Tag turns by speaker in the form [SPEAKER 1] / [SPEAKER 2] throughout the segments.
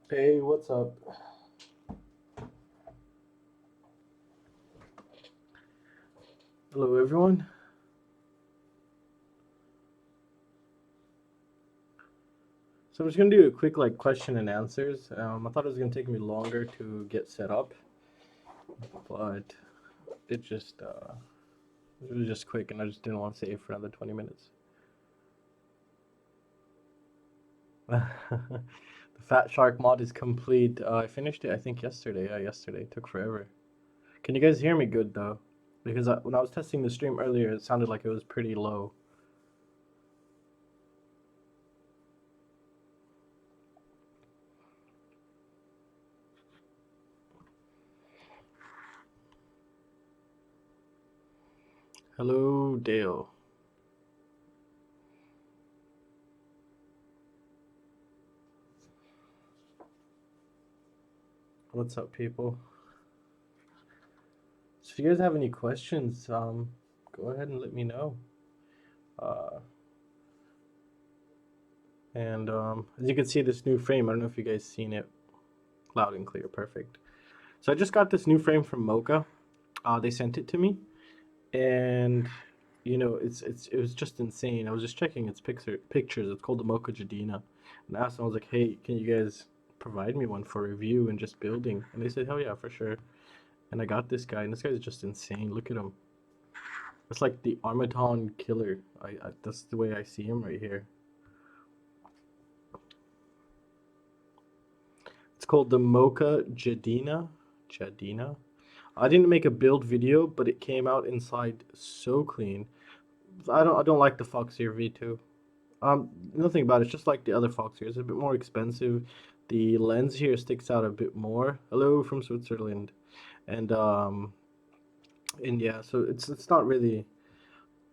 [SPEAKER 1] Hey, what's up? Hello, everyone. So I'm just gonna do a quick like question and answers. I thought it was gonna take me longer to get set up, but it just it was just quick, and I just didn't want to save for another 20 minutes. The Fatshark mod is complete. I finished it, I think, yesterday. Yeah, yesterday. It took forever. Can you guys hear me good though? Because when I was testing the stream earlier, it sounded like it was pretty low. Hello, Dale. What's up, people? So if you guys have any questions, go ahead and let me know. Uh, and as you can see, this new frame, I don't know if you guys seen it, loud and clear, perfect. So I just got this new frame from Mocha. They sent it to me, and you know, it was just insane. I was just checking its pictures. It's called the Mocha Jadina, and I asked them, I was like, hey, can you guys provide me one for review and just building? And they said, hell yeah, for sure. And I got this guy, and this guy's just insane. Look at him. It's like the Armaton killer. That's the way I see him right here. It's called the Mocha Jadina. Jadina. I didn't make a build video, but it came out inside so clean. I don't like the Foxeer V2. Nothing about it. It's just like the other Foxeer. It's a bit more expensive. The lens here sticks out a bit more. Hello from Switzerland, and yeah, so it's not really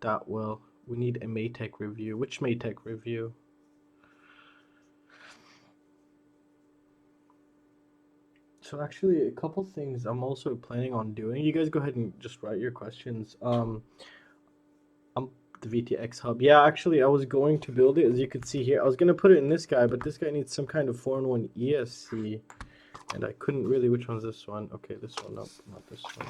[SPEAKER 1] that well. We need a Maytech review. Which Maytech review? So actually, a couple things I'm also planning on doing. You guys go ahead and just write your questions. I'm the VTX hub. Yeah, actually, I was going to build it, as you can see here. I was gonna put it in this guy, but this guy needs some kind of 4-in-1 ESC, and I couldn't really. Which one's this one? Okay, this one. Nope, not this one.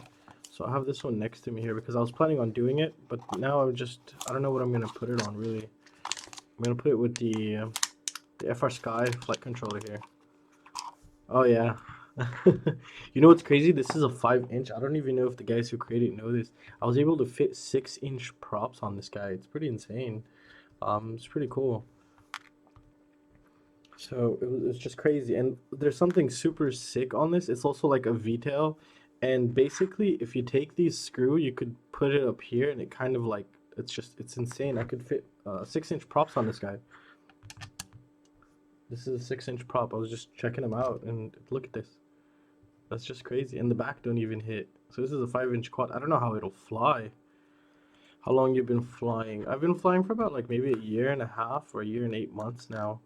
[SPEAKER 1] So I have this one next to me here because I was planning on doing it, but now I don't know what I'm gonna put it on really. I'm gonna put it with the FrSky flight controller here. Oh yeah. You know what's crazy? This is a 5-inch. I don't even know if the guys who created it know this. I was able to fit 6-inch props on this guy. It's pretty insane. It's pretty cool. So it's just crazy. And there's something super sick on this. It's also like a V-tail. And basically, if you take these screw, you could put it up here, and it kind of like it's insane. I could fit 6-inch props on this guy. This is a 6-inch prop. I was just checking them out, and look at this. That's just crazy. And the back don't even hit. So this is a 5-inch quad. I don't know how it'll fly. How long you been flying? I've been flying for about like maybe a year and a half or a year and 8 months now.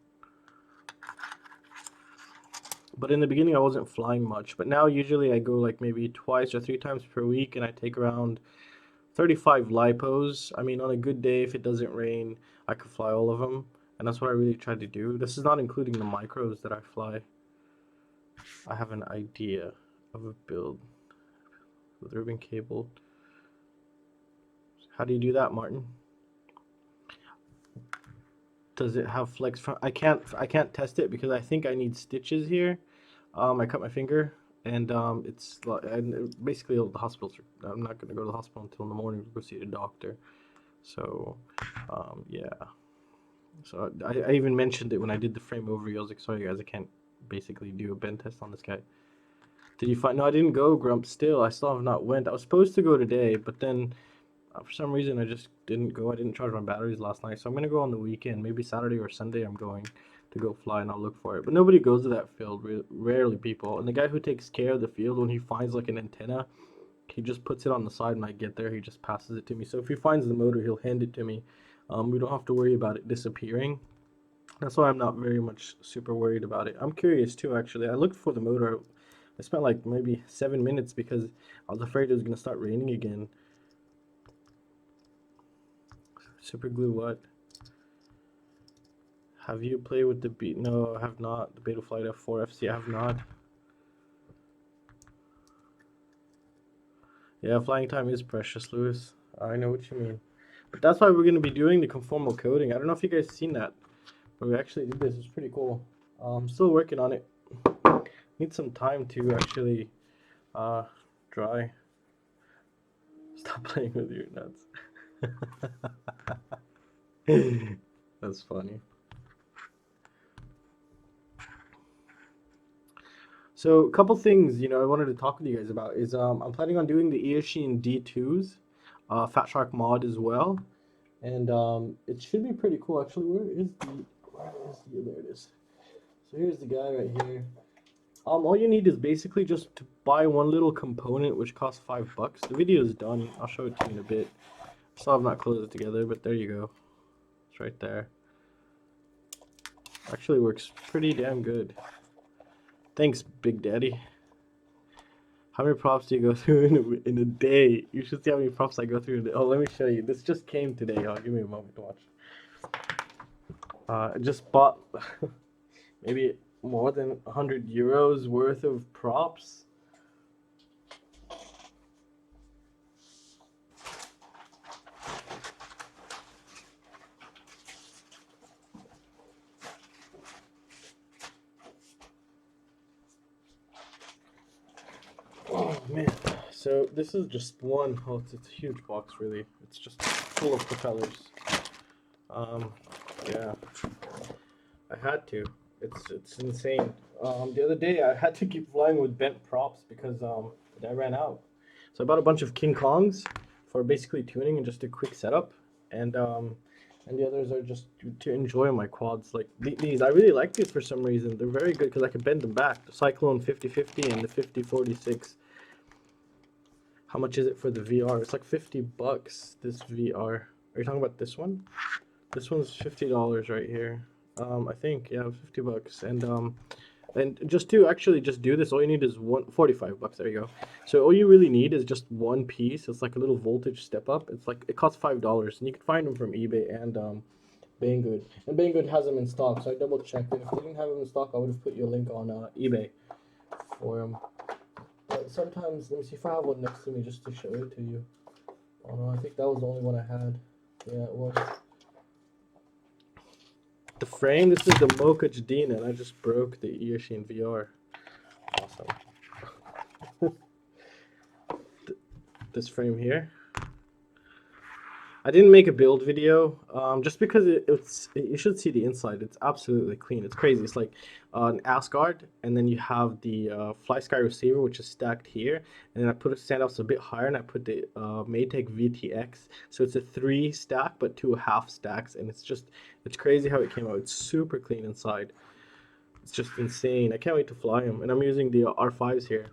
[SPEAKER 1] But in the beginning I wasn't flying much. But now usually I go like maybe twice or 3 times per week, and I take around 35 lipos. I mean, on a good day, if it doesn't rain, I could fly all of them. And that's what I really try to do. This is not including the micros that I fly. I have an idea of a build with ribbon cable. How do you do that, Martin? Does it have flex front? I can't test it because I think I need stitches here. I cut my finger, and it's and basically the hospitals. I'm not gonna go to the hospital until in the morning to go see the doctor. So, yeah. So I even mentioned it when I did the frame overview. I was like, sorry guys, I can't basically do a bend test on this guy. Did you find? No, I didn't go, Grump. Still, I still have not went. I was supposed to go today, but then for some reason I just didn't go. I didn't charge my batteries last night, so I'm gonna go on the weekend, maybe Saturday or Sunday. I'm going to go fly, and I'll look for it. But nobody goes to that field. Rarely people. And the guy who takes care of the field, when he finds like an antenna, he just puts it on the side. When I get there, he just passes it to me. So if he finds the motor, he'll hand it to me. We don't have to worry about it disappearing. That's why I'm not very much super worried about it. I'm curious too, actually. I looked for the motor. I spent like maybe 7 minutes because I was afraid it was gonna start raining again. Super glue what? Have you played with the No, I have not. The Bfight F4 FC, I have not. Yeah, flying time is precious, Lewis. I know what you mean. But that's why we're going to be doing the conformal coding. I don't know if you guys seen that, but we actually did this. It's pretty cool. I'm still working on it. Need some time to actually dry. Stop playing with your nuts. That's funny. So a couple things, I wanted to talk with you guys about is I'm planning on doing the Eachine D2s, Fatshark mod as well, and it should be pretty cool. Actually, there it is. So here's the guy right here. All you need is basically just to buy one little component, which costs $5. The video is done. I'll show it to you in a bit. Still have not closed it together, but there you go. It's right there. Actually works pretty damn good. Thanks, Big Daddy. How many props do you go through in a day? You should see how many props I go through in a day. Oh, let me show you. This just came today. Oh, give me a moment to watch. I just bought maybe more than 100 euros worth of props. Oh man, so this is just one. Oh, it's a huge box, really. It's just full of propellers. Yeah, I had to. It's insane. The other day I had to keep flying with bent props because I ran out. So I bought a bunch of King Kongs for basically tuning and just a quick setup, and the others are just to enjoy my quads. Like these, I really like these for some reason. They're very good because I can bend them back. The Cyclone 50/50 and the 50/46. How much is it for the VR? It's like $50. This VR. Are you talking about this one? This one's $50 right here. I think, yeah, $50. And just to actually just do this, all you need is $45. There you go. So all you really need is just one piece. It's like a little voltage step up. It's like it costs $5, and you can find them from eBay and Banggood. And Banggood has them in stock, so I double checked. And if they didn't have them in stock, I would have put you a link on eBay for them. But sometimes, let me see if I have one next to me just to show it to you. Oh no, I think that was the only one I had. Yeah, it was. The frame, this is the Mocha Jadina, and I just broke the Eachine VR. Awesome. This frame here. I didn't make a build video, just because you should see the inside. It's absolutely clean. It's crazy. It's like an Asgard, and then you have the FrSky receiver, which is stacked here, and then I put a standoffs a bit higher, and I put the Maytag VTX. So it's a 3 stack, but 2 half stacks, and it's crazy how it came out. It's super clean inside. It's just insane. I can't wait to fly them, and I'm using the R5s here.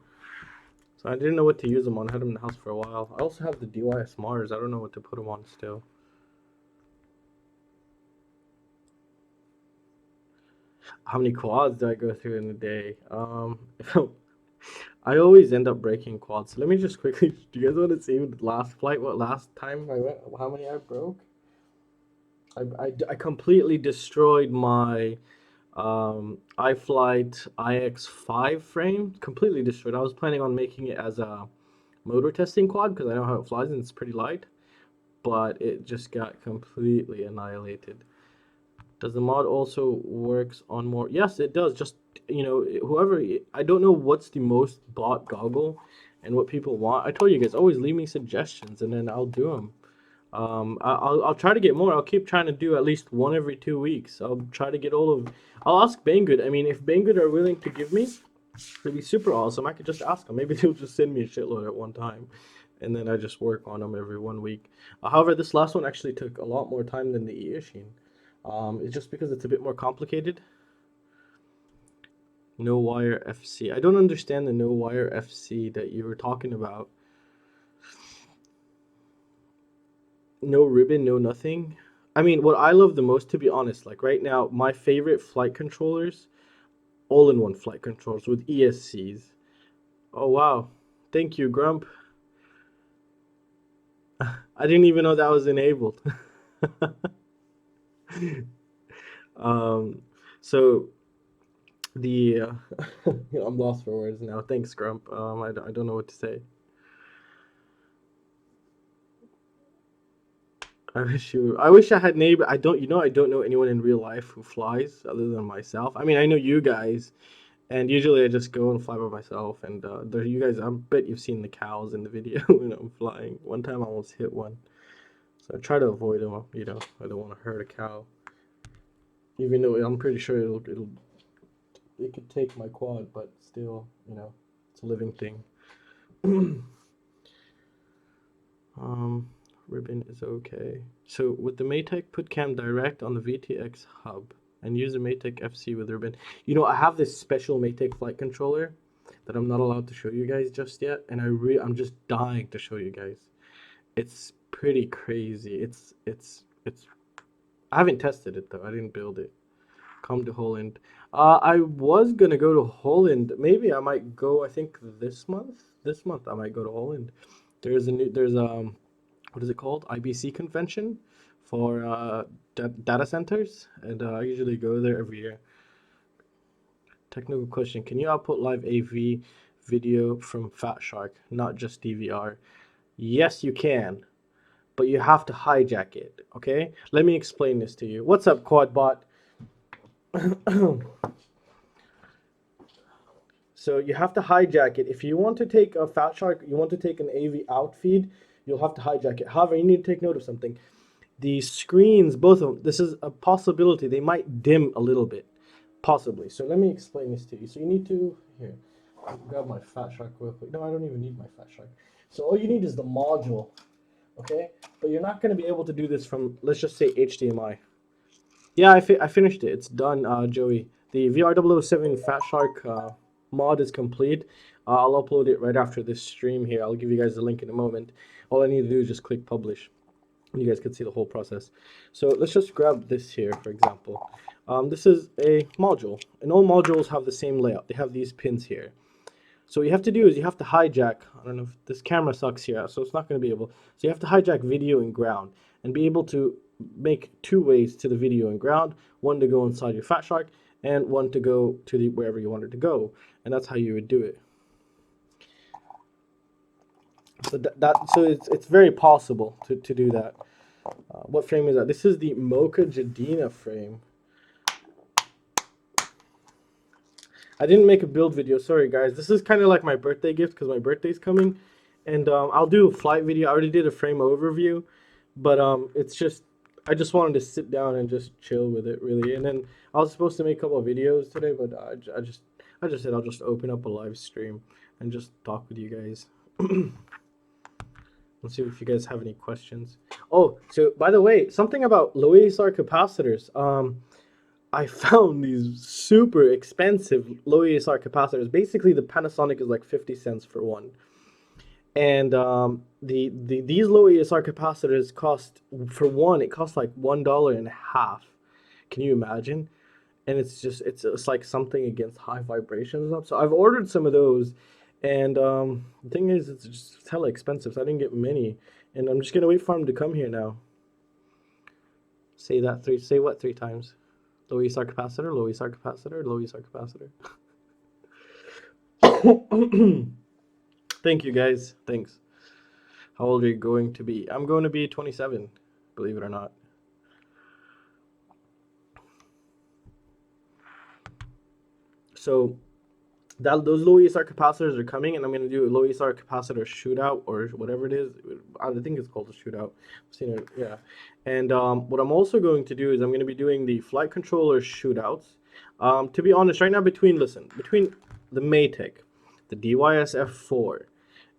[SPEAKER 1] So I didn't know what to use them on. I had them in the house for a while. I also have the DYS Mars. I don't know what to put them on still. How many quads do I go through in a day? I always end up breaking quads. So let me just quickly. Do you guys want to see the last flight? What last time I went? How many I broke? I completely destroyed my iFlight IX5 frame. Completely destroyed. I was planning on making it as a motor testing quad because I know how it flies and it's pretty light, but it just got completely annihilated. Does the mod also works on more? Yes, it does. Just whoever, I don't know what's the most bought goggle and what people want. I told you guys, always leave me suggestions and then I'll do them. I'll try to get more. I'll keep trying to do at least one every 2 weeks. I'll try to get all of. I'll ask Banggood. I mean, if Banggood are willing to give me, it'd be super awesome. I could just ask them. Maybe they'll just send me a shitload at one time, and then I just work on them every 1 week. However, this last one actually took a lot more time than the Eachine. It's just because it's a bit more complicated. No wire FC. I don't understand the no wire FC that you were talking about. No ribbon, no nothing. I mean, what I love the most, to be honest, like right now, my favorite flight controllers, all-in-one flight controllers with ESCs. Oh wow, thank you, Grump. I didn't even know that was enabled. So the I'm lost for words now. Thanks, Grump. I don't know what to say. I wish I had neighbor. I don't. I don't know anyone in real life who flies other than myself. I mean, I know you guys, and usually I just go and fly by myself. And there, you guys, I bet you've seen the cows in the video when I'm flying. One time I almost hit one, so I try to avoid them. I don't want to hurt a cow, even though I'm pretty sure it could take my quad, but still, it's a living thing. um, Ribbon is okay. So with the Maytech, put cam direct on the VTX hub and use the Maytech FC with ribbon. I have this special Maytech flight controller that I'm not allowed to show you guys just yet, and I'm just dying to show you guys. It's pretty crazy. It's I haven't tested it though. I didn't build it. Come to Holland. I was gonna go to Holland. Maybe I might go. I think this month. This month I might go to Holland. There's what is it called? IBC convention for data centers, and I usually go there every year. Technical question: can you output live AV video from Fatshark, not just DVR? Yes, you can, but you have to hijack it. Okay, let me explain this to you. What's up, Quadbot? So you have to hijack it. If you want to take a Fatshark, you want to take an AV out feed, you'll have to hijack it. However, you need to take note of something. The screens, both of them, this is a possibility. They might dim a little bit, possibly. So let me explain this to you. So you need to, here, I'll grab my Fatshark real quick. No, I don't even need my Fatshark. So all you need is the module, okay? But you're not going to be able to do this from, let's just say HDMI. Yeah, I finished it. It's done, Joey. The VR007 Fatshark mod is complete. I'll upload it right after this stream here. I'll give you guys the link in a moment. All I need to do is just click publish. And you guys can see the whole process. So let's just grab this here, for example. This is a module. And all modules have the same layout. They have these pins here. So what you have to do is you have to hijack, I don't know if this camera sucks here, so it's not going to be able. So you have to hijack video and ground and be able to make two ways to the video and ground, one to go inside your Fatshark and one to go to the wherever you want it to go. And that's how you would do it. So so it's very possible to do that. What frame is that? This is the Mocha Jadina frame. I didn't make a build video, sorry guys. This is kind of like my birthday gift because my birthday's coming. And I'll do a flight video. I already did a frame overview. But it's just, I just wanted to sit down and just chill with it, really. And then I was supposed to make a couple of videos today, but I just said I'll just open up a live stream and just talk with you guys. Let's see if you guys have any questions. Oh, so by the way, something about low ASR capacitors. I found these super expensive low ASR capacitors. Basically, the Panasonic is like 50 cents for one. And these low ASR capacitors cost, for one, it costs like $1.50. Can you imagine? And it's like something against high vibrations and stuff. So I've ordered some of those, and the thing is, it's just hella expensive. So I didn't get many, and I'm just gonna wait for them to come here now. Say what three times? Low ASR capacitor, low ASR capacitor, low ASR capacitor. Thank you guys. Thanks. How old are you going to be? I'm going to be 27, believe it or not. So those low ESR capacitors are coming, and I'm going to do a low ESR capacitor shootout or whatever it is. I think it's called a shootout. I've seen it, yeah. And what I'm also going to do is I'm going to be doing the flight controller shootouts. To be honest, right now between the Maytech, the DYS-F4,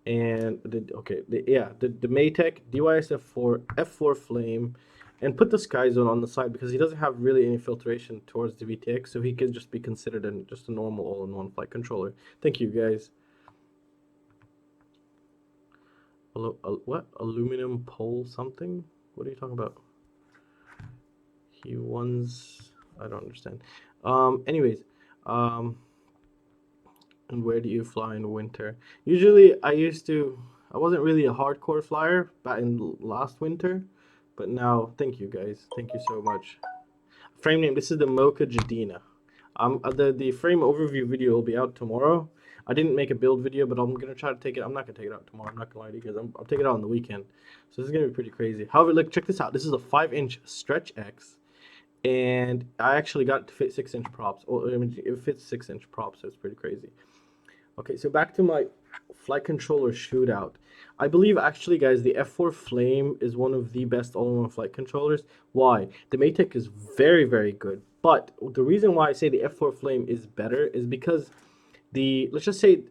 [SPEAKER 1] and the Maytech DYS-F4 F4 Flame, and put the Sky Zone on the side because he doesn't have really any filtration towards the VTX, so he can just be considered just a normal all-in-one flight controller. Thank you guys. What? Aluminum pole something? What are you talking about? I don't understand. Anyways, and where do you fly in winter? Usually I wasn't really a hardcore flyer back in last winter, but now, thank you guys. Thank you so much. Frame name, this is the Mocha Jadina. The frame overview video will be out tomorrow. I didn't make a build video, but I'm gonna try to take it. I'm not gonna take it out tomorrow. I'm not gonna lie to you, because I'm taking it out on the weekend. So this is gonna be pretty crazy. However, look, check this out. This is a 5-inch stretch X, and I actually got it to fit 6-inch props. Oh, I mean, it fits 6-inch props, so it's pretty crazy. Okay, so back to my flight controller shootout. I believe actually, guys, the F4 Flame is one of the best all-in-one flight controllers. Why? The Maytech is very, very good. But the reason why I say the F4 Flame is better is because let's just say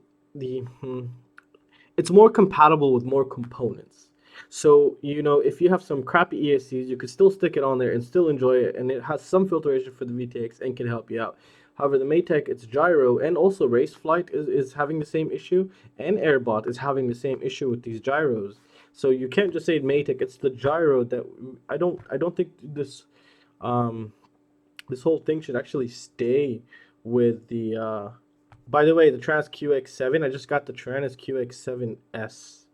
[SPEAKER 1] it's more compatible with more components. So, if you have some crappy ESCs, you could still stick it on there and still enjoy it, and it has some filtration for the VTX and can help you out. However, the Maytech, its gyro and also race flight is having the same issue, and Airbot is having the same issue with these gyros. So you can't just say Maytech, it's the gyro that I don't think this whole thing should actually stay with the by the way, the Trans Q X7, I just got the Trans Q X7S.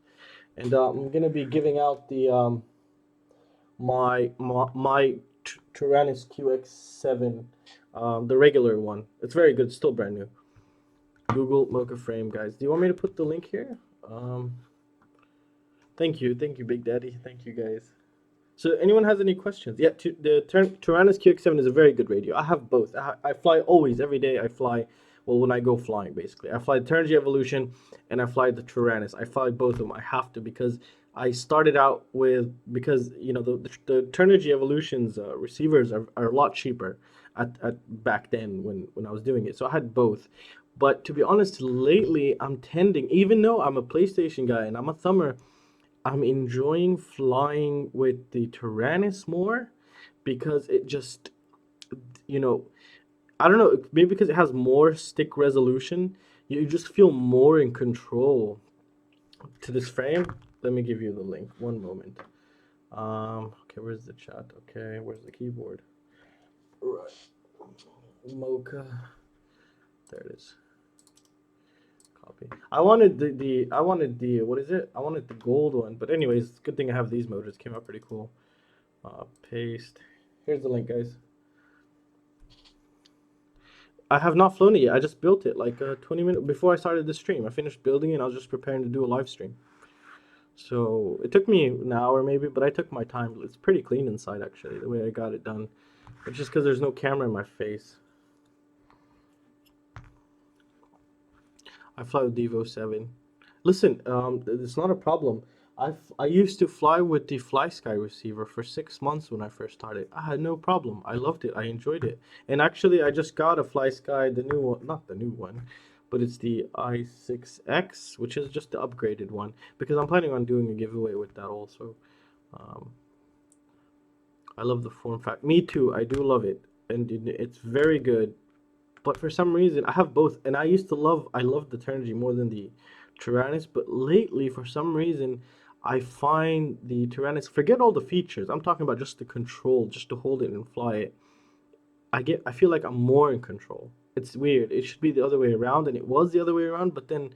[SPEAKER 1] And I'm gonna be giving out the my Tyrannus QX7, the regular one. It's very good, still brand new. Google Mocha Frame, guys. Do you want me to put the link here? Thank you, Big Daddy. Thank you, guys. So, anyone has any questions? Yeah, the Tyrannus QX7 is a very good radio. I have both. I fly always, every day. I fly. Well, when I go flying, basically, I fly the Turnigy Evolution and I fly the Tyrannus. I fly both of them. I have to, because I started out with, because the Turnigy Evolution's receivers are a lot cheaper at back then when I was doing it. So I had both. But to be honest, lately I'm tending, even though I'm a PlayStation guy and I'm a thumber, I'm enjoying flying with the Tyrannus more, because it just, I don't know, maybe because it has more stick resolution, you just feel more in control to this frame. Let me give you the link. One moment. Okay, where's the chat? Okay, where's the keyboard? Right. Mocha. There it is. Copy. I wanted the what is it? I wanted the gold one, but anyways, good thing I have these motors. Came out pretty cool. Paste. Here's the link, guys. I have not flown it yet. I just built it like 20 minutes before I started the stream. I finished building it and I was just preparing to do a live stream. So it took me an hour maybe, but I took my time. It's pretty clean inside, actually, the way I got it done. It's just because there's no camera in my face. I fly with DVR007. Listen, it's not a problem. I used to fly with the FrSky receiver for 6 months when I first started. I had no problem. I loved it. I enjoyed it. And actually, I just got a FrSky, the new one, not the new one, but it's the i6X, which is just the upgraded one, because I'm planning on doing a giveaway with that also. I love the form factor. Me too. I do love it, and it's very good. But for some reason, I have both, and I love the Turnigy more than the Tyrannus, but lately, for some reason, I find the Tyrannus, forget all the features, I'm talking about just the control, just to hold it and fly it. I feel like I'm more in control. It's weird. It should be the other way around, and it was the other way around, but then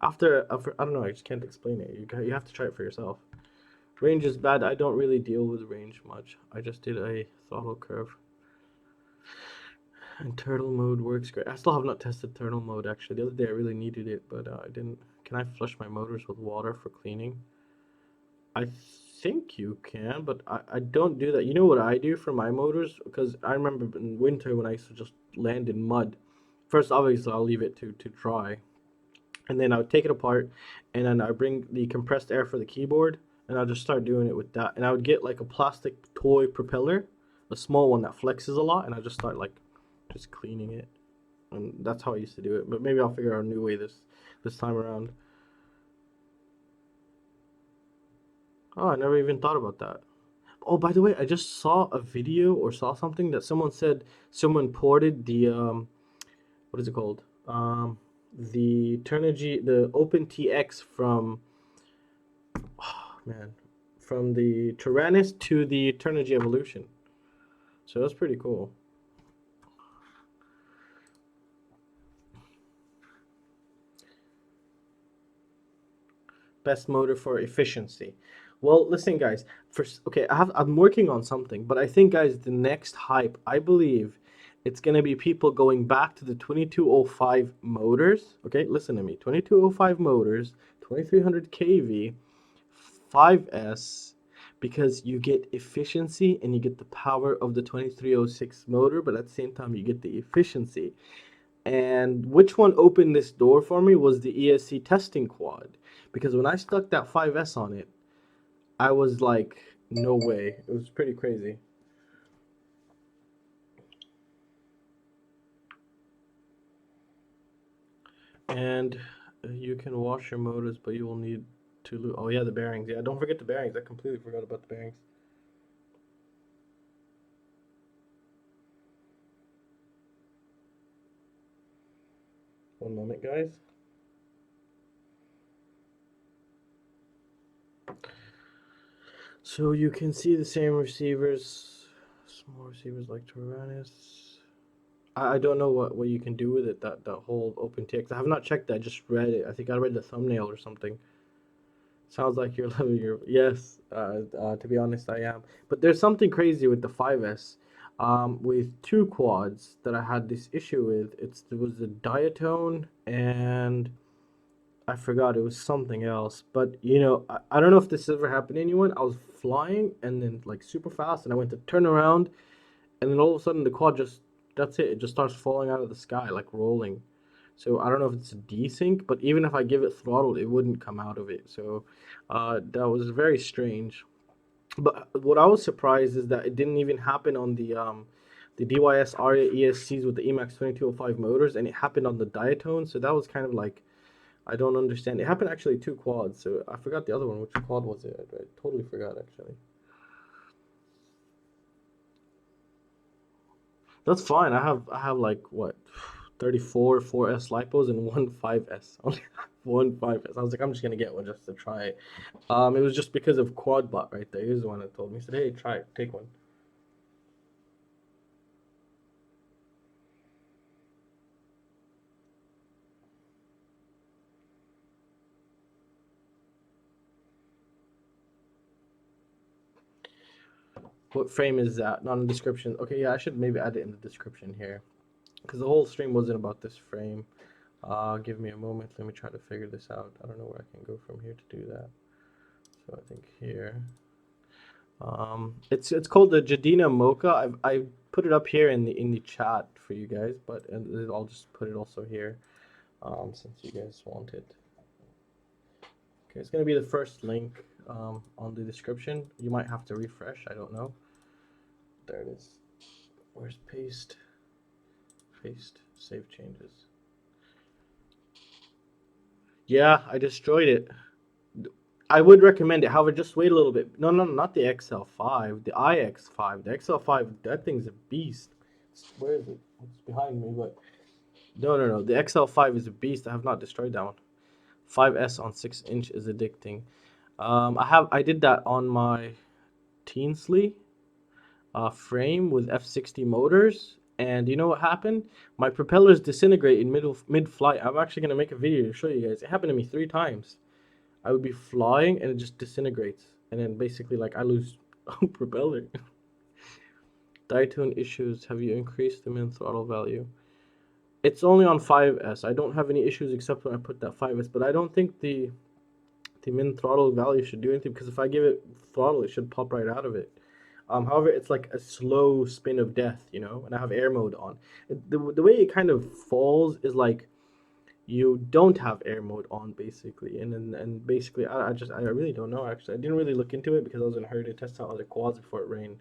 [SPEAKER 1] after I don't know, I just can't explain it. You have to try it for yourself. Range is bad. I don't really deal with range much. I just did a throttle curve. And turtle mode works great. I still have not tested turtle mode, actually. The other day I really needed it, but I didn't. Can I flush my motors with water for cleaning? I think you can, but I don't do that. You know what I do for my motors? Because I remember in winter when I used to just land in mud. First, obviously, I'll leave it to dry. And then I would take it apart, and then I bring the compressed air for the keyboard, and I'll just start doing it with that. And I would get like a plastic toy propeller, a small one that flexes a lot, and I just start like just cleaning it. And that's how I used to do it. But maybe I'll figure out a new way this time around. Oh, I never even thought about that. Oh, by the way, I just saw a video or saw something that someone said someone ported the what is it called? The Turnigy, the OpenTX from, oh man, from the Tyrannus to the Turnigy Evolution. So that's pretty cool. Best motor for efficiency. Well, listen, guys. First, okay, I'm working on something, but I think, guys, the next hype, I believe, it's gonna be people going back to the 2205 motors. Okay, listen to me. 2205 motors, 2300 kV, 5S, because you get efficiency and you get the power of the 2306 motor, but at the same time you get the efficiency. And which one opened this door for me was the ESC testing quad, because when I stuck that 5S on it, I was like, no way. It was pretty crazy. And you can wash your motors, but you will need to. Oh yeah, the bearings. Yeah, don't forget the bearings. I completely forgot about the bearings. One moment, guys. So you can see the same receivers, small receivers like Tyrannus. I don't know what you can do with it. That whole OpenTX. I have not checked that. I just read it. I think I read the thumbnail or something. Sounds like you're living your yes. To be honest, I am. But there's something crazy with the 5S, with two quads that I had this issue with. There was the Diatone and I forgot it was something else. But I don't know if this ever happened to anyone. I was flying and then like super fast, and I went to turn around, and then all of a sudden the quad just that's it. It just starts falling out of the sky like rolling. So I don't know if it's a desync, but even if I give it throttle, it wouldn't come out of it. So that was very strange. But what I was surprised is that it didn't even happen on the DYS Aria ESCs with the Emax 2205 motors, and it happened on the Diatone. So that was kind of like I don't understand. It happened actually two quads. So I forgot the other one. Which quad was it? I totally forgot actually. That's fine. I have like what 34 4S lipos and one 5S. Only one 5S. I was like, I'm just gonna get one just to try it. It was just because of Quadbot right there. He was the one that told me. He said, "Hey, try it. Take one." What frame is that? Not in the description. Okay, yeah, I should maybe add it in the description here because the whole stream wasn't about this frame. Give me a moment. Let me try to figure this out. I don't know where I can go from here to do that. So I think here. It's called the Jadina Mocha. I put it up here in the chat for you guys, but and I'll just put it also here, since you guys want it. Okay, it's gonna be the first link on the description. You might have to refresh. I don't know. There it is. Where's paste? Paste. Save changes. Yeah, I destroyed it. I would recommend it. However, just wait a little bit. No, no, not the XL5. The iX5. The XL5. That thing's a beast. Where is it? It's behind me, but no, no, no. The XL5 is a beast. I have not destroyed that one. 5S on 6-inch is addicting. I did that on my Teensley frame with F60 motors, and you know what happened? My propellers disintegrate in mid flight. I'm actually gonna make a video to show you guys. It happened to me 3 times. I would be flying and it just disintegrates, and then basically like I lose propeller. Diatone issues. Have you increased the min throttle value? It's only on 5S. I don't have any issues except when I put that 5S, but I don't think the min throttle value should do anything because if I give it throttle, it should pop right out of it. However, it's like a slow spin of death, and I have air mode on. The way it kind of falls is like you don't have air mode on basically, and basically I really don't know actually. I didn't really look into it because I was in a hurry to test out other quads before it rained.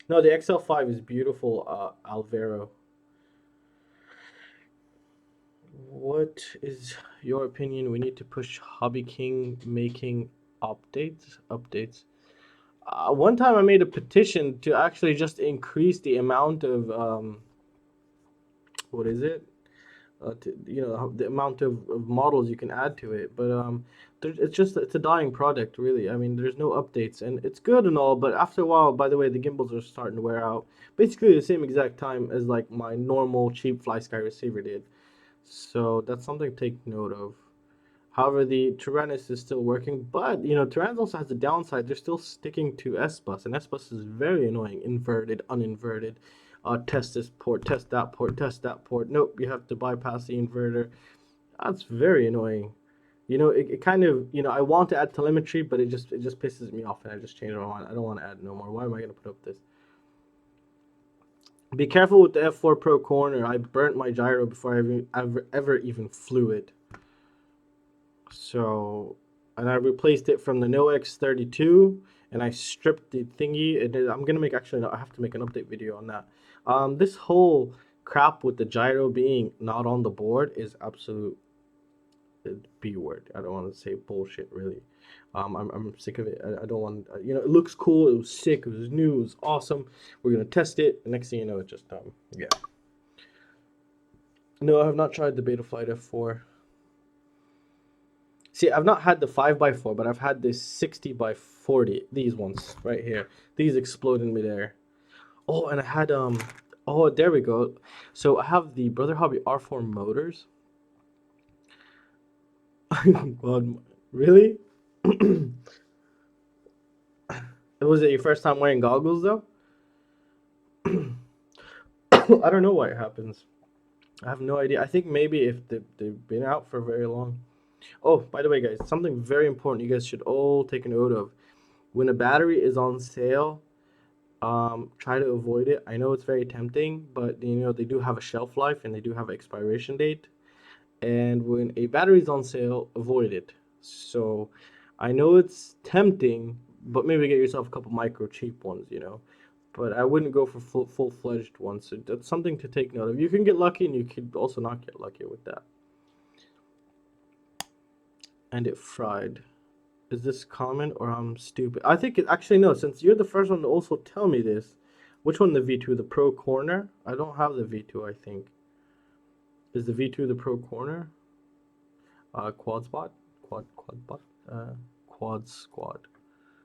[SPEAKER 1] No, the XL5 is beautiful, Alvaro. What is your opinion? We need to push Hobby King making updates. One time I made a petition to actually just increase the amount of what is it? The amount of models you can add to it, but it's a dying product really. I mean, there's no updates, and it's good and all, but after a while, by the way, the gimbals are starting to wear out. Basically, the same exact time as like my normal cheap FlySky receiver did. So that's something to take note of. However, the Tyrannus is still working, but you know, Tyrannus also has the downside. They're still sticking to S-Bus, and S-Bus is very annoying. Inverted, uninverted. Test this port, test that port, test that port. Nope, you have to bypass the inverter. That's very annoying. You know, it kind of, you know, I want to add telemetry, but it just pisses me off, and I just changed my mind. I don't want to add no more. Why am I gonna put up this? Be careful with the F4 Pro corner. I burnt my gyro before I ever even flew it. So, and I replaced it from the No X32, and I stripped the thingy. I'm gonna make, actually, no, I have to make an update video on that. This whole crap with the gyro being not on the board is absolute B word. I don't want to say bullshit, really. I'm sick of it. I don't want, you know, it looks cool. It was sick. It was new. It was awesome. We're gonna test it. The next thing you know, it just yeah. No, I have not tried the Betaflight F4. See, I've not had the 5x4, but I've had this 60x40. These ones right here. These explode in midair. Oh, and I had oh, there we go. So I have the Brother Hobby R4 motors. God, really? Was it your first time wearing goggles though? I don't know why it happens. I have no idea. I think maybe if they've been out for very long. Oh, by the way, guys, something very important you guys should all take a note of. When a battery is on sale, try to avoid it. I know it's very tempting, but you know they do have a shelf life and they do have an expiration date. And when a battery is on sale, avoid it. So I know it's tempting, but maybe get yourself a couple micro cheap ones, you know. But I wouldn't go for full-fledged ones. So that's something to take note of. You can get lucky, and you could also not get lucky with that. And it fried. Is this common or I'm stupid? I think it actually, no, since you're the first one to also tell me this. Which one, the V2, the Pro Corner? I don't have the V2, I think. Is the V2 the Pro Corner? Quad spot? Quad bot? Quad squad.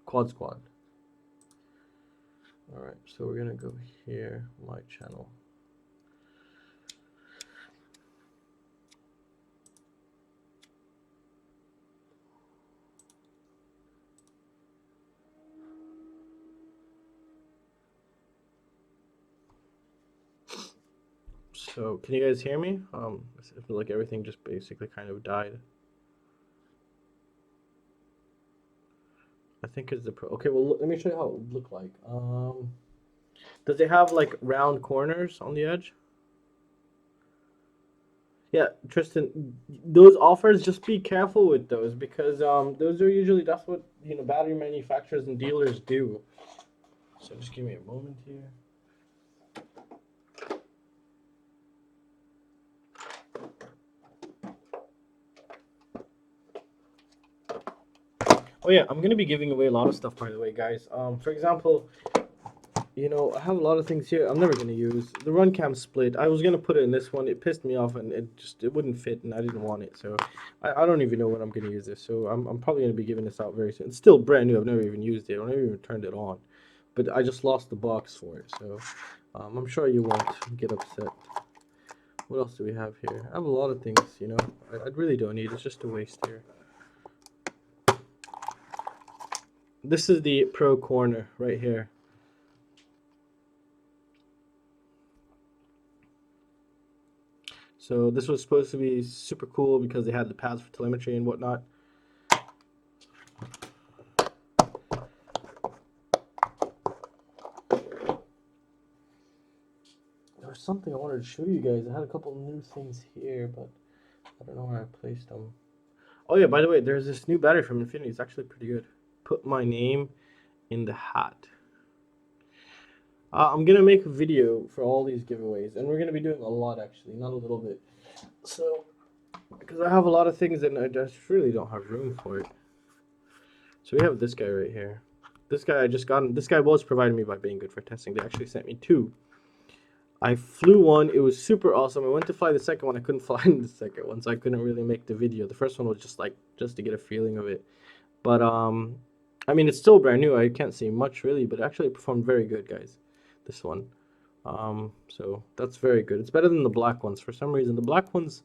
[SPEAKER 1] Quad squad. Alright, so we're gonna go here, my channel. So, can you guys hear me? I feel like everything just basically kind of died. I think it's the Pro. Okay, well, let me show you how it would look like. Does it have like round corners on the edge? Yeah, Tristan, those offers, just be careful with those because those are usually, that's what, you know, battery manufacturers and dealers do. So just give me a moment here. Oh yeah, I'm gonna be giving away a lot of stuff, by the way, guys. For example, you know, I have a lot of things here I'm never gonna use. The run cam split. I was gonna put it in this one. It pissed me off, and it wouldn't fit, and I didn't want it. So I don't even know when I'm gonna use this. So I'm probably gonna be giving this out very soon. It's still brand new. I've never even used it. I've never even turned it on. But I just lost the box for it. So I'm sure you won't get upset. What else do we have here? I have a lot of things. You know, I really don't need. It's just a waste here. This is the Pro Corner right here. So this was supposed to be super cool because they had the pads for telemetry and whatnot. There was something I wanted to show you guys. I had a couple new things here, but I don't know where I placed them. Oh yeah, by the way, there's this new battery from Infinity. It's actually pretty good. Put my name in the hat. I'm gonna make a video for all these giveaways, and we're gonna be doing a lot actually, not a little bit. So, because I have a lot of things and I just really don't have room for it. So we have this guy right here. This guy I just got. This guy was provided me by Being Good for Testing. They actually sent me two. I flew one. It was super awesome. I went to fly the second one. I couldn't fly in the second one, so I couldn't really make the video. The first one was just to get a feeling of it. But I mean, it's still brand new. I can't say much really, but it actually performed very good, guys. This one. So that's very good. It's better than the black ones. For some reason, the black ones,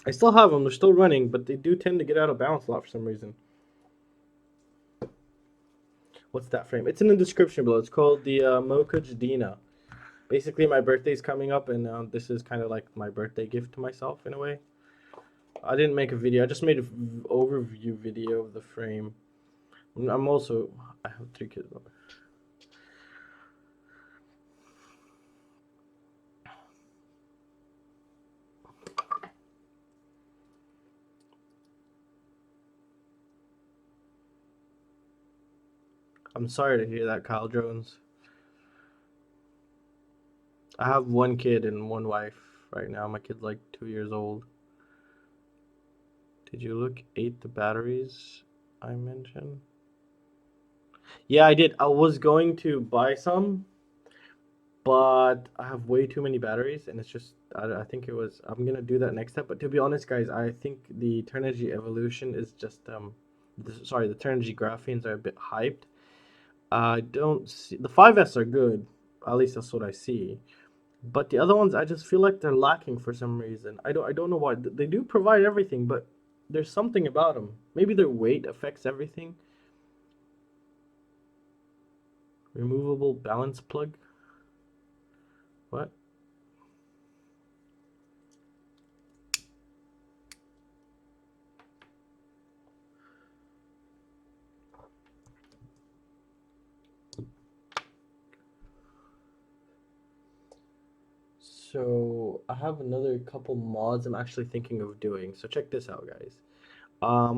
[SPEAKER 1] I still have them. They're still running, but they do tend to get out of balance a lot for some reason. What's that frame? It's in the description below. It's called the Mocha Jadina. Basically, my birthday's coming up, and this is kind of like my birthday gift to myself in a way. I didn't make a video. I just made an overview video of the frame. I'm also... I have 3 kids. I'm sorry to hear that, Kyle Jones. I have 1 kid and 1 wife right now. My kid's like 2 years old. Did you look at the batteries I mentioned? Yeah, I did. I was going to buy some, but I have way too many batteries, and it's just, I think it was, I'm gonna do that next step. But to be honest, guys, I think the Turnigy Evolution is just, sorry, the Turnigy Graphenes are a bit hyped. I don't see, the 5S are good, at least that's what I see. But the other ones, I just feel like they're lacking for some reason. I don't know why. They do provide everything, but there's something about them. Maybe their weight affects everything. Removable balance plug. What? So I have another couple mods I'm actually thinking of doing. So check this out, guys.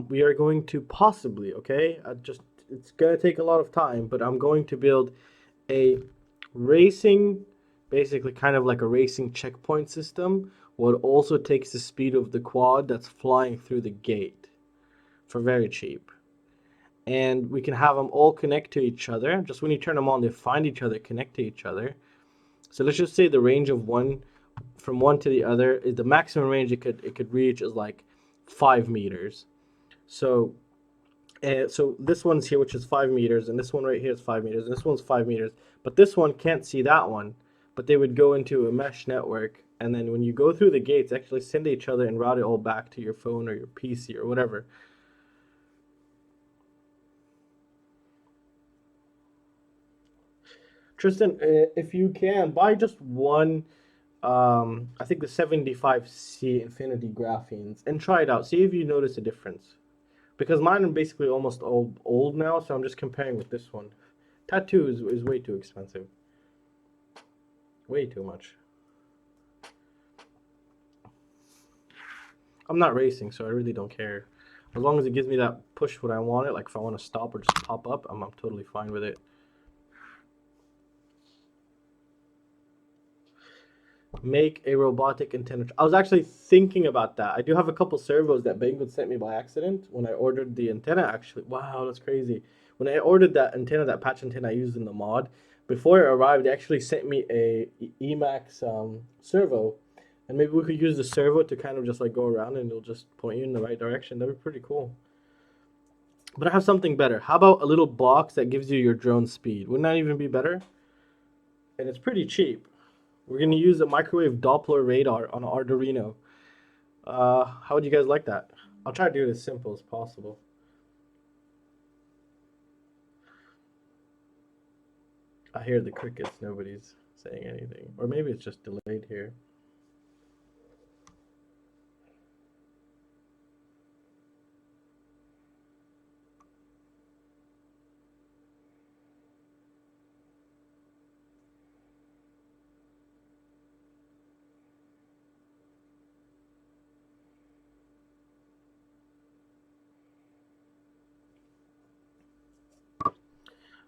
[SPEAKER 1] We are going to possibly, okay, it's gonna take a lot of time, but I'm going to build a racing, basically kind of like a racing checkpoint system, what also takes the speed of the quad that's flying through the gate for very cheap. And we can have them all connect to each other. Just when you turn them on, they find each other, connect to each other. So let's just say the range of one from one to the other is the maximum range it could reach is like 5 meters. So so this one's here, which is 5 meters, and this one right here is 5 meters, and this one's 5 meters. But this one can't see that one. But they would go into a mesh network, and then when you go through the gates, actually send each other and route it all back to your phone or your PC or whatever. Tristan, if you can buy just one, I think the 75C Infinity Graphenes, and try it out. See if you notice a difference. Because mine are basically almost all old now, so I'm just comparing with this one. Tattoo is way too expensive. Way too much. I'm not racing, so I really don't care. As long as it gives me that push when I want it, like if I want to stop or just pop up, I'm totally fine with it. Make a robotic antenna. I was actually thinking about that. I do have a couple servos that Banggood sent me by accident when I ordered the antenna. Actually, wow, that's crazy. When I ordered that antenna, that patch antenna I used in the mod, before it arrived, they actually sent me a Emax servo, and maybe we could use the servo to kind of just like go around and it'll just point you in the right direction. That'd be pretty cool. But I have something better. How about a little box that gives you your drone speed? Wouldn't that even be better? And it's pretty cheap. We're going to use a microwave Doppler radar on Arduino. How would you guys like that? I'll try to do it as simple as possible. I hear the crickets. Nobody's saying anything. Or maybe it's just delayed here.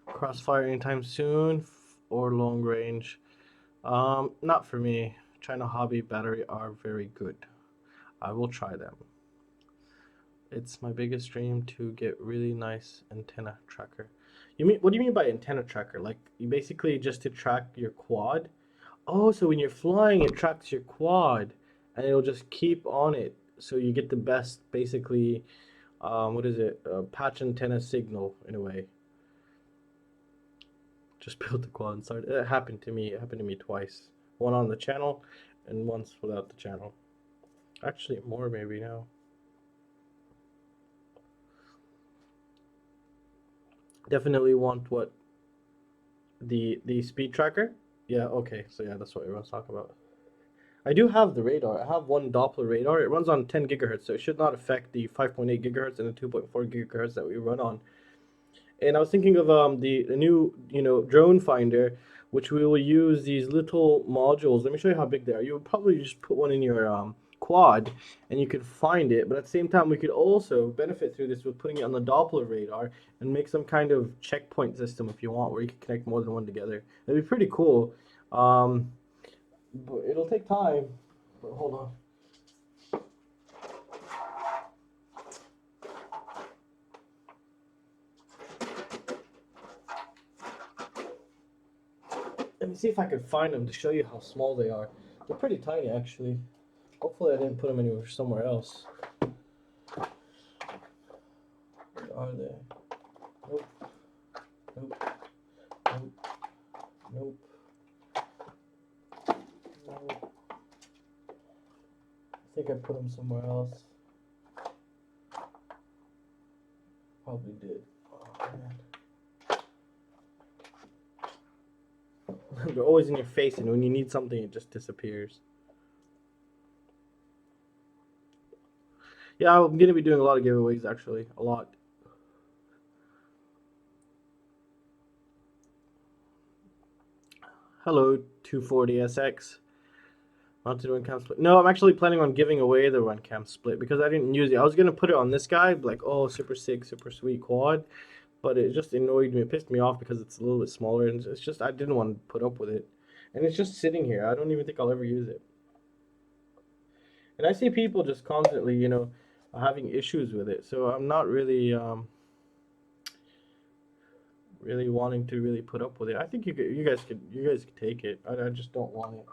[SPEAKER 1] Crossfire anytime soon or long range? Not for me. China Hobby battery are very good. I will try them. It's my biggest dream to get really nice antenna tracker. You mean, what do you mean by antenna tracker? Like you basically just to track your quad? Oh, so when you're flying, it tracks your quad, and it'll just keep on it, so you get the best, basically, what is it? Patch antenna signal in a way. Just built the quad and started. It happened to me. It happened to me twice. One on the channel, and once without the channel. Actually, more maybe now. Definitely want what the speed tracker. Yeah. Okay. So yeah, that's what everyone's talking about. I do have the radar. I have one Doppler radar. It runs on 10 gigahertz, so it should not affect the 5.8 gigahertz and the 2.4 gigahertz that we run on. And I was thinking of the new drone finder, which we will use these little modules. Let me show you how big they are. You would probably just put one in your quad, and you could find it. But at the same time, we could also benefit through this with putting it on the Doppler radar and make some kind of checkpoint system if you want, where you can connect more than one together. That'd be pretty cool. Um, but it'll take time. But hold on. Let me see if I can find them to show you how small they are. They're pretty tiny, actually. Hopefully I didn't put them anywhere somewhere else. Where are they? Nope. Nope. Nope. Nope. Nope. I think I put them somewhere else. Probably did. Oh, man. They're always in your face, and when you need something, it just disappears. Yeah, I'm going to be doing a lot of giveaways, actually. A lot. Hello, 240SX. Not to do cam split. No, I'm actually planning on giving away the run cam split because I didn't use it. I was going to put it on this guy, like, oh, super sick, super sweet quad. But it just annoyed me. It pissed me off because it's a little bit smaller, and it's just I didn't want to put up with it. And it's just sitting here. I don't even think I'll ever use it. And I see people just constantly, having issues with it. So I'm not really, really wanting to really put up with it. I think you guys could take it. I just don't want it.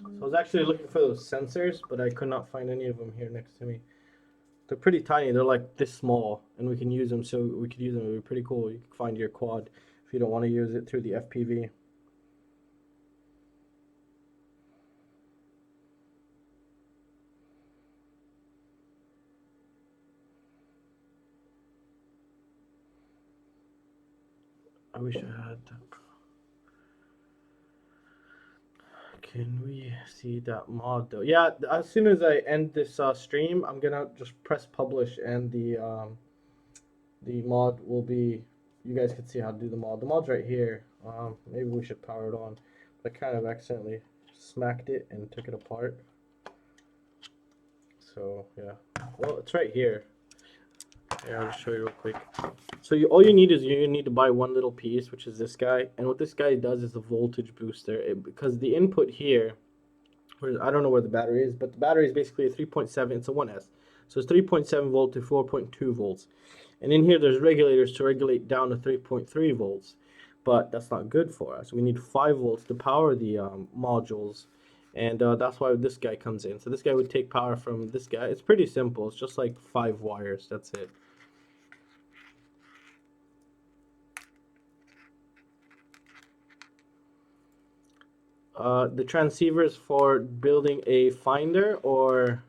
[SPEAKER 1] So I was actually looking for those sensors, but I could not find any of them here next to me. They're pretty tiny. They're like this small, and we can use them. So we could use them. It would be pretty cool. You can find your quad if you don't want to use it through the FPV. I wish I had that. Can we see that mod though? Yeah, as soon as I end this stream, I'm gonna just press publish, and the mod will be. You guys can see how to do the mod. The mod's right here. Maybe we should power it on. But I kind of accidentally smacked it and took it apart. So yeah, well, it's right here. Yeah, I'll just show you real quick. So all you need is you need to buy one little piece, which is this guy. And what this guy does is a voltage booster. Because the input here, I don't know where the battery is, but the battery is basically a 3.7. It's a 1S. So it's 3.7 volt to 4.2 volts. And in here, there's regulators to regulate down to 3.3 volts. But that's not good for us. We need 5 volts to power the modules. And that's why this guy comes in. So this guy would take power from this guy. It's pretty simple. It's just like 5 wires. That's it. The transceivers for building a finder or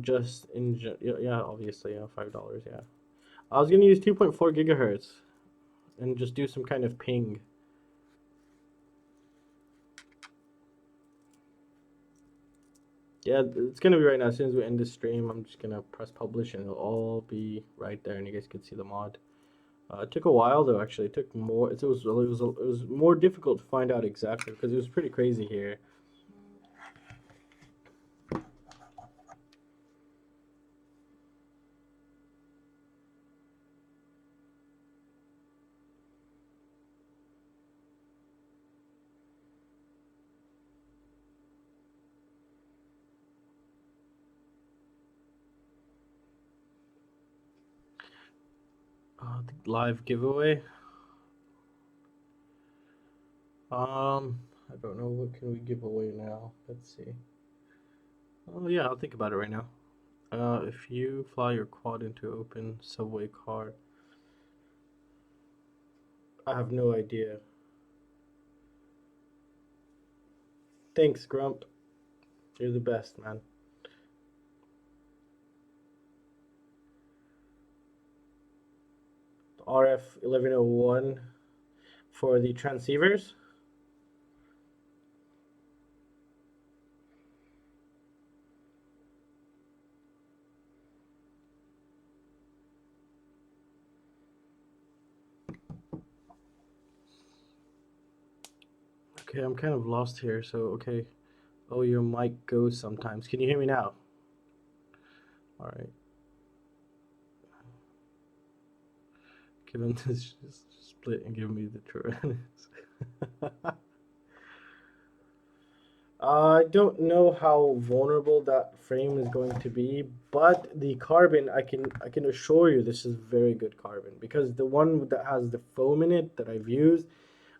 [SPEAKER 1] just in yeah, obviously, yeah, $5, yeah. I was gonna use 2.4 gigahertz and just do some kind of ping. Yeah, it's gonna be right now. As soon as we end this stream, I'm just gonna press publish, and it'll all be right there, and you guys can see the mod. It took a while though. Actually, it took more. It was more difficult to find out exactly because it was pretty crazy here. live giveaway. I don't know, what can we give away now? Let's see. Oh yeah, I'll think about it right now. If you fly your quad into open subway car, I have no idea. Thanks, Grump. You're the best, man. RF 1101 for the transceivers. Okay, I'm kind of lost here, so okay. Oh, your mic goes sometimes. Can you hear me now? Alright. Give him this split and give me the Tyrannus. I don't know how vulnerable that frame is going to be, but the carbon, I can assure you this is very good carbon, because the one that has the foam in it that I've used,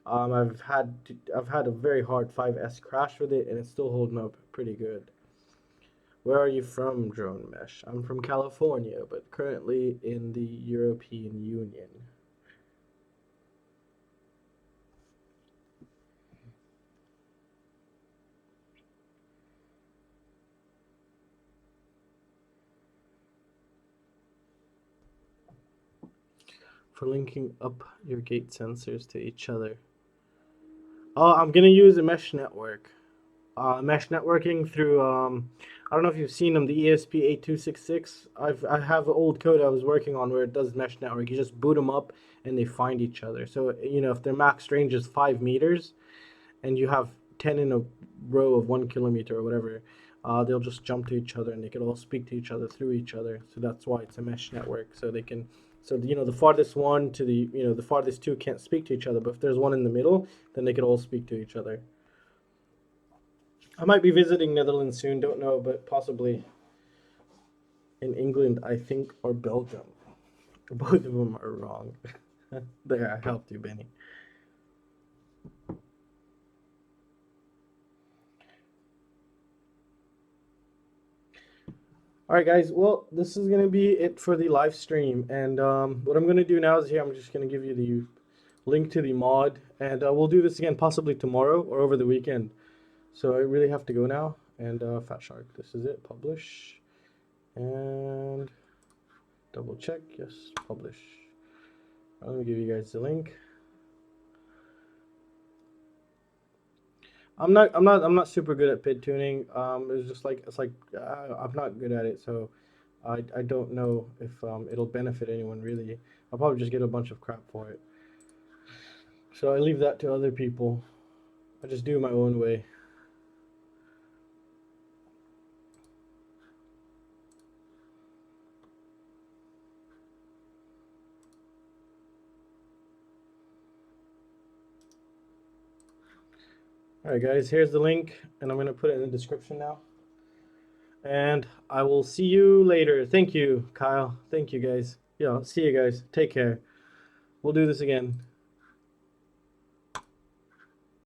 [SPEAKER 1] I've had a very hard 5S crash with it, and it's still holding up pretty good. Where are you from, Drone Mesh? I'm from California, but currently in the European Union. For linking up your gate sensors to each other. Oh, I'm gonna use a mesh network. Mesh networking through I don't know if you've seen them, the ESP8266. I have an old code I was working on where it does mesh network. You just boot them up and they find each other. So you know, if their max range is 5 meters and you have 10 in a row of 1 kilometer or whatever, they'll just jump to each other and they can all speak to each other through each other. So that's why it's a mesh network. So they can, so you know, the farthest one to the, you know, the farthest two can't speak to each other, but if there's one in the middle, then they can all speak to each other. I might be visiting Netherlands soon, don't know, but possibly in England, I think, or Belgium. Both of them are wrong. There, I helped you, Benny. All right, guys. Well, this is gonna be it for the live stream, and what I'm gonna do now is here. I'm just gonna give you the link to the mod, and we'll do this again possibly tomorrow or over the weekend. So I really have to go now. And Fatshark, this is it. Publish and double check. Yes, publish. I'm gonna give you guys the link. I'm not super good at PID tuning. It's just like I'm not good at it, so I don't know if it'll benefit anyone really. I'll probably just get a bunch of crap for it. So I leave that to other people. I just do it my own way. Alright guys, here's the link, and I'm going to put it in the description now. And I will see you later. Thank you, Kyle. Thank you guys. Yeah, see you guys. Take care. We'll do this again.